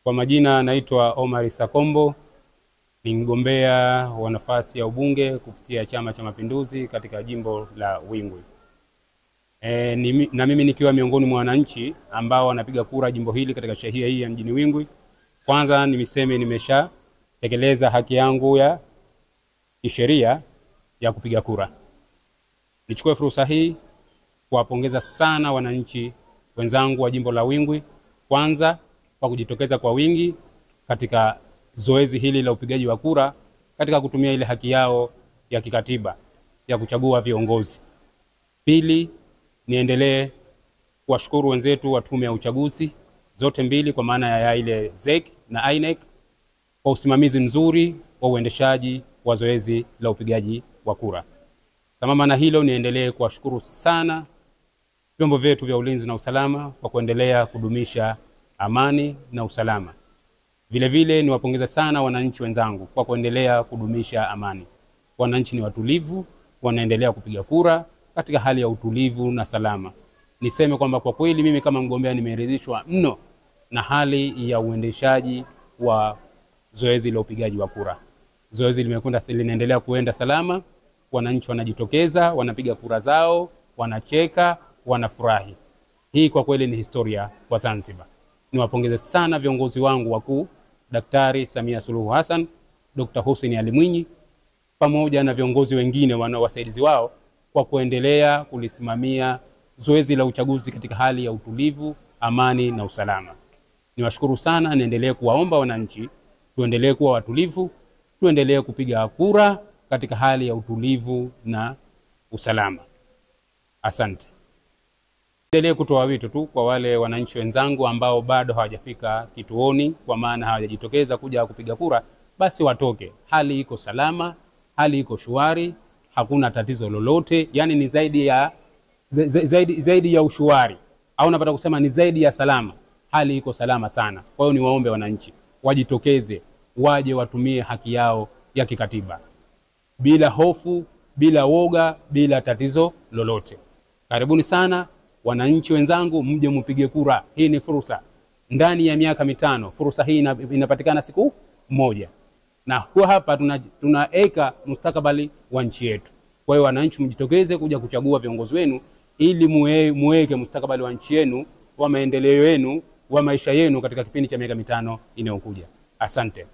Kwa majina naitwa Omar Issa Kombo, ni mgombea wa nafasi ya ubunge kupitia Chama cha Mapinduzi katika jimbo la Wingwi. Na mimi nikiwa miongoni mwa wananchi ambao wanapiga kura jimbo hili katika shehia hii ya mjini Wingwi. Kwanza nimeseme nimeshatekeleza haki yangu ya kisheria ya kupiga kura. Nichukue fursa hii kuwapongeza sana wananchi wenzangu wa jimbo la Wingwi, kwanza kwa kujitokeza kwa wingi katika zoezi hili la upigaji wa kura katika kutumia ile haki yao ya kikatiba ya kuchagua viongozi. Pili, niendelee kuwashukuru wenzetu wa tume ya uchaguzi zote mbili, kwa maana ya ile ZEC na INEC, kwa usimamizi mzuri wa uendeshaji wa zoezi la upigaji wa kura. Sambamba na hilo, niendelee kuwashukuru sana vyombo vyetu vya ulinzi na usalama kwa kuendelea kudumisha amani na usalama. Vile vile niwapongeza sana wananchi wenzangu kwa kuendelea kudumisha amani. Wananchi ni watulivu, wanaendelea kupiga kura katika hali ya utulivu na salama. Niseme kwamba kwa kweli mimi kama mgombea nimeridhishwa mno na hali ya uendeshaji wa zoezi la upigaji wa kura. Zoezi linaendelea kuenda salama, wananchi wanajitokeza, wanapiga kura zao, wanacheka, wanafurahi. Hii kwa kweli ni historia kwa Zanzibar. Niwapongeze sana viongozi wangu wakuu, Daktari Samia Suluhu Hassan, Dr. Hussein Ali Mwinyi, pamoja na viongozi wengine wasaidizi wao kwa kuendelea kulisimamia zoezi la uchaguzi katika hali ya utulivu, amani na usalama. Niwashukuru sana, niendelee kuwaomba wananchi tuendelee kuwa watulivu, tuendelee kupiga kura katika hali ya utulivu na usalama. Asante. Niendelee kutoa wito tu kwa wale wananchi wenzangu ambao bado hawajafika kituoni, kwa maana hawajajitokeza kuja kupiga kura, basi watoke. Hali iko salama, hali iko shwari, hakuna tatizo lolote. Yani ni zaidi ya ushuari, au napata kusema ni zaidi ya salama. Hali iko salama sana. Kwa hiyo niwaombe wananchi wajitokeze, waje watumie haki yao ya kikatiba bila hofu, bila woga, bila tatizo lolote. Karibuni sana wananchi wenzangu, mje mpige kura. Hii ni fursa. Ndani ya miaka 5 fursa hii inapatikana siku moja. Na kwa hapa tunaeka mustakabali wa nchi yetu. Kwa hiyo wananchi mjitokeze kuja kuchagua viongozi wenu ili muweke mustakabali wa nchi yenu, wa maendeleo yenu, wa maisha yenu katika kipindi cha miaka 5 inayokuja. Asante.